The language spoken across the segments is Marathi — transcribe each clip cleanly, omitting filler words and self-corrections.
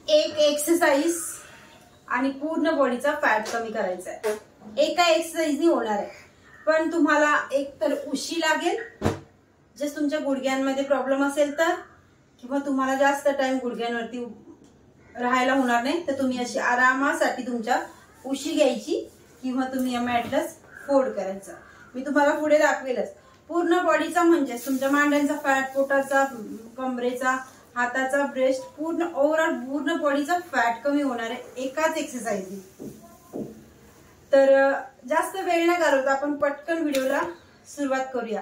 एक एक्सरसाइज आणि पूर्ण बॉडीचा फॅट कमी करायचा आहे. एका एक्सरसाइजनी होणार आहे, पण तुम्हाला एक तर उशी लागेल जर तुमच्या गुडघ्यांमध्ये प्रॉब्लेम असेल तर, किंवा तुम्हाला जास्त टाइम गुडघ्यांवरती राहायला होणार नाही तर तुम्ही अशी आरामासाठी तुमच्या उशी घ्यायची किंवा तुम्ही या मॅटलाच फोल्ड करायचं. मी तुम्हाला पुढे दाखवेलच. पूर्ण बॉडीचा म्हणजे तुमच्या मांड्यांचा फॅट, पोटाचा, कमरेचा, हाताचा, ब्रेस्ट, पूर्ण ओव्हरऑल पूर्ण बॉडीचा फॅट कमी होणार आहे एकाच एक्सरसाइजनी. तर जास्त वेळ न घालवता आपण पटकन व्हिडिओला सुरुवात करूया.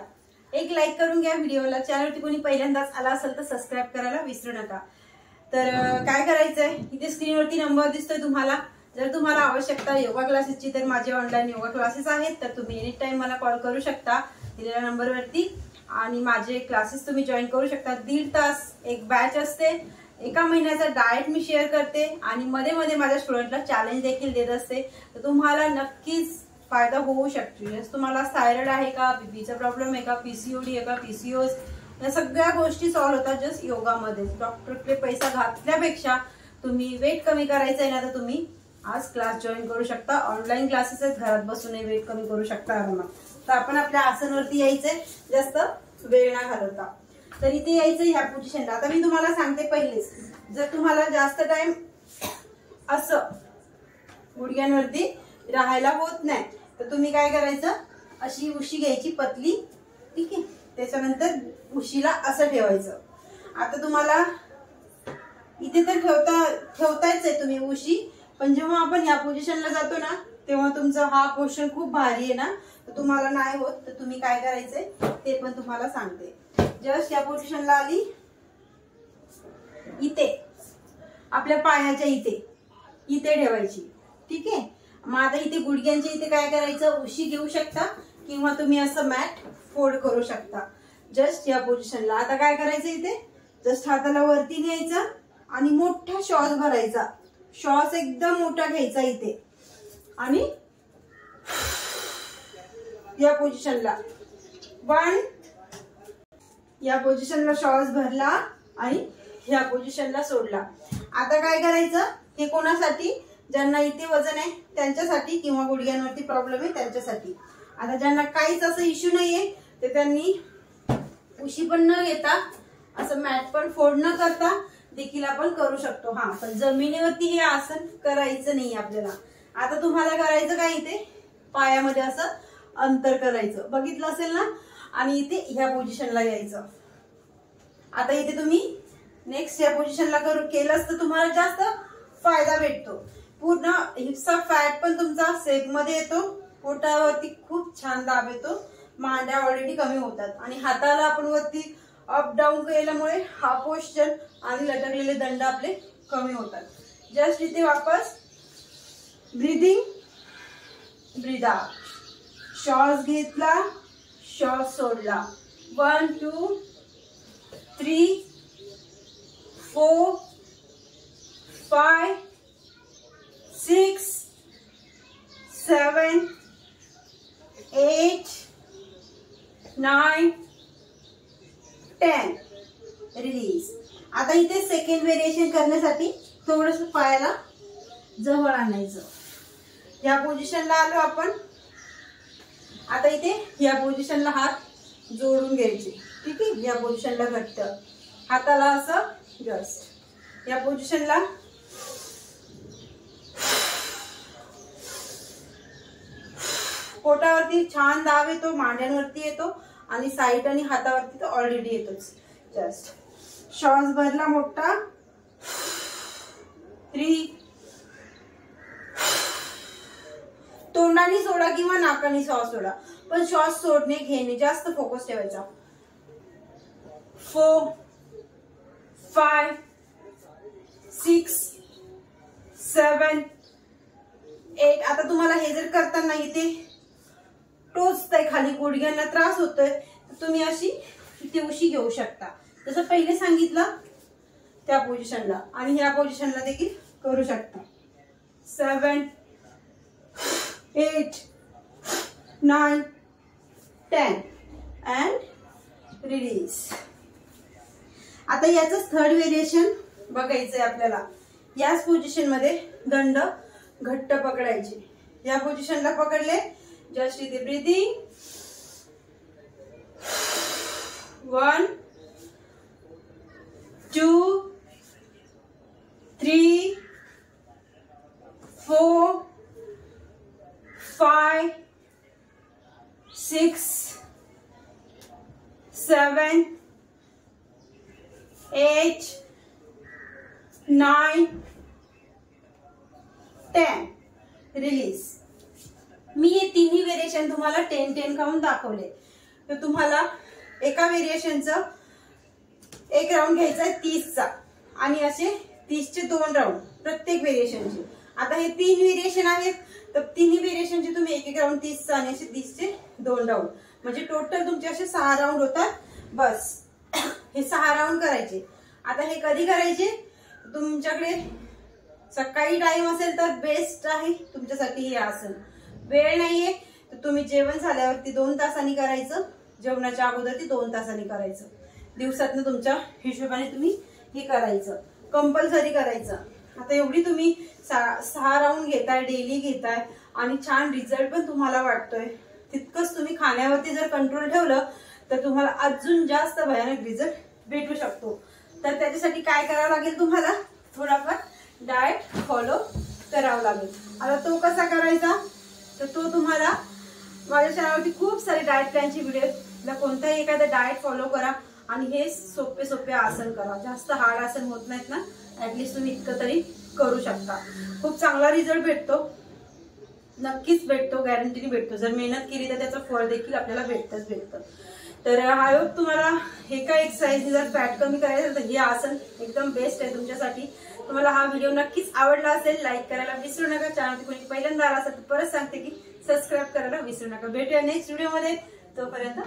एक लाईक करून घ्या व्हिडिओला. चॅनलवरती कोणी पहिल्यांदाच आला असेल तर सबस्क्राईब करायला विसरू नका. तर काय करायचंय, इथे स्क्रीनवरती नंबर दिसतोय तुम्हाला. जर तुम्हाला आवश्यकता योगा क्लासेसची तर माझे ऑनलाईन योगा क्लासेस आहेत, तर तुम्ही एनी टाइम मला कॉल करू शकता दिलेल्या नंबरवरती आणि माझे क्लासेस तुम्ही जॉईन करू शकता. 1.5 तास एक बॅच असते. एका महिन्याचा डाएट मी शेअर करते आणि मध्ये मध्ये माझ्या स्टुडंटला चॅलेंज देखील देत असते. तर तुम्हाला नक्कीच फायदा होऊ शकतो. जस तुम्हाला थायरॉइड आहे का, बीपीचा प्रॉब्लेम आहे का, पीसीओडी आहे का, पीसीओएस, या सगळ्या गोष्टी सॉल्व्ह होतात जस्ट योगामध्ये. डॉक्टरकडे पैसा घातल्यापेक्षा तुम्ही वेट कमी करायचं आहे ना, तर तुम्ही आज क्लास जॉईन करू शकता. ऑनलाईन क्लासेस आहेत, घरात बसून वेट कमी करू शकता आरामात. तर आपण आपल्या आसनवरती यायचंय जास्त वेळ न घालवता. तर इथे यायचं ह्या पोझिशनला. आता मी तुम्हाला सांगते पहिलेच, जर तुम्हाला जास्त टाइम असं गुडघ्यांवरती राहायला होत नाही तर तुम्ही काय करायचं, अशी उशी घ्यायची पतली, ठीक आहे. त्याच्यानंतर उशीला असं ठेवायचं. आता तुम्हाला इथे तर ठेवतायच आहे तुम्ही उशी, पण जेव्हा आपण या पोझिशनला जातो ना तेव्हा तुमचा हा पोझिशन खूप भारी आहे ना, तर तुम्हाला नाही होत. तर तुम्ही काय करायचंय ते पण तुम्हाला सांगते. जस्ट या पोझिशनला आली, इथे आपल्या पायाच्या इथे ठेवायची, ठीक आहे. मग आता इथे गुडघ्यांच्या इथे काय करायचं, उशी घेऊ शकता किंवा तुम्ही असं मॅट फोल्ड करू शकता जस्ट या पोझिशनला. आता काय करायचं, इथे जस्ट हाताला वरती न्यायचा आणि मोठा श्वास भरायचा. श्वास एकदम मोठा घ्यायचा इथे आणि या पोझिशनला 1, या पोझिशनला श्वास भरला आणि या पोझिशनला सोडला. आता काय करायचं, हे कोणासाठी, ज्यांना इथे वजन आहे त्यांच्यासाठी किंवा गुडघ्यांवरती प्रॉब्लेम आहे त्यांच्यासाठी. आता ज्यांना काहीच असं इश्यू नाहीये तर त्यांनी उशी पण न घेता असं मॅट पण फोल्ड न करता देखील आपण करू शकतो. हा, पण जमिनीवरती हे आसन करायचं नाही आपल्याला. आता तुम्हाला करायचं काय, इथे पायामध्ये असं अंतर करायचं, बघितलं असेल ना, आणि इथे ह्या पोझिशनला यायचं. आता इथे तुम्ही नेक्स्ट या पोझिशनला केलंच तर तुम्हाला जास्त फायदा भेटतो. पूर्ण हिप्सचा फॅट पण तुमचा सेफ मध्ये येतो. पोटावरती खूप छान दाब येतो. मांड्या ऑलरेडी कमी होतात आणि हाताला आपण वरती अप डाऊन केल्यामुळे हा पोस्चर आणि लटकलेले दंड आपले कमी होतात. जस्ट इथे वापस ब्रीदिंग, ब्रीद आउट. श्वास घेतला, श्वास सोडला. 1 2 3 4 5 6 7 8 9 10. रिलीज. आता इथे सेकंड व्हेरिएशन करण्यासाठी थोडस पायाला जवळ आणायचं. या पोझिशनला आलो आपण. आता इथे या पोझिशनला हात जोडून घ्यायचे, ठीक आहे. या पोझिशनला घट्ट हाताला असं जस्ट या पोझिशनला. पोटावरती छान दाब येतो, मांड्यांवरती येतो आणि साईड आणि हातावरती तर ऑलरेडी येतोच. जस्ट श्वास भरला मोठा, 3, तोंडाने सोडा किंवा नाकाने श्वास सोडा, पण श्वास सोडणे घेणे जास्त फोकस ठेवायचा. 4 5 6 7 8. आता तुम्हाला हे जर करताना इथे टोचतंय खाली, गुडघ्यांना त्रास होतोय, तर तुम्ही अशी इथे उशी घेऊ शकता जसं पहिले सांगितलं त्या पोझिशनला, आणि ह्या पोझिशनला देखील करू शकता. 7 8 9 10 अँड रिलीज. आता याचं थर्ड व्हेरिएशन बघायचंय आपल्याला. याच पोझिशन मध्ये दंड घट्ट पकडायचे. या पोझिशनला पकडले, जस्ट इथे ब्रीदिंग. 1 2 3 4 5 6 7 8 9 10. रिलीज. मी हे तिन्ही व्हेरिएशन तुम्हाला 10-10 काउंट दाखवले. तर तुम्हाला एका व्हेरिएशनचं एक राऊंड घ्यायचा आहे 30चा आणि असे 30चे 2 राऊंड प्रत्येक व्हेरिएशनचे. आता हे 3 व्हेरिएशन आहेत, तर तिन्ही व्हेरिएशनचे तुम्ही एक राऊंड 30चा आणि असे 30चे 2 राऊंड, म्हणजे टोटल तुमचे असे 6 राऊंड होतात. बस हे 6 राऊंड करायचे. आता हे कधी करायचे? तुमच्याकडे सकाळी टाइम असेल तर बेस्ट आहे तुमच्यासाठी हे आसन. वेळ नाहीये तर तुम्ही जेवण झाल्यावरती 2 तासांनी करायचं, जेवणाच्या अगोदर ती 2 तासांनी करायचं. दिवसातनं तुमच्या हिशोबाने तुम्ही हे करायचं, कंपल्सरी करायचं. आता एवढी तुम्ही 6 राऊंड घेताय, डेली घेताय आणि छान रिझल्ट पण तुम्हाला वाटतोय, तितकंच तुम्ही खाण्यावरती जर कंट्रोल ठेवलं तर तुम्हाला अजून जास्त भयानक रिझल्ट भेटू शकतो. तर त्याच्यासाठी काय करावं लागेल? तुम्हाला थोडाफार डाएट फॉलो करावा लागेल. आता तो कसा करायचा? तर तो तुम्हाला माझ्या चॅनलवरती खूप सारे डाएट प्लॅनचे व्हिडिओ, कोणताही एखादा डाएट फॉलो करा आणि हे सोपे सोपे आसन करा. जास्त हार्ड आसन होत नाहीत ना, ऍटलिस्ट तुम्ही इतकं तरी करू शकता. खूप चांगला रिझल्ट भेटतो, नक्कीच भेटतो, गॅरंटीने भेटतो. जर मेहनत केली तर त्याचं फळ देखील आपल्याला भेटतं. तर आय होप तुम्हाला हे काय एक्सरसाइज जर फॅट कमी करायचं तर हे आसन एकदम बेस्ट आहे तुमच्यासाठी. तुम्हाला हा व्हिडिओ नक्कीच आवडला असेल, लाईक करायला विसरू नका. चॅनल कोणी पहिल्यांदा आला असेल तर परत सांगते की सबस्क्राईब करायला विसरू नका. भेटूया नेक्स्ट व्हिडिओमध्ये. तोपर्यंत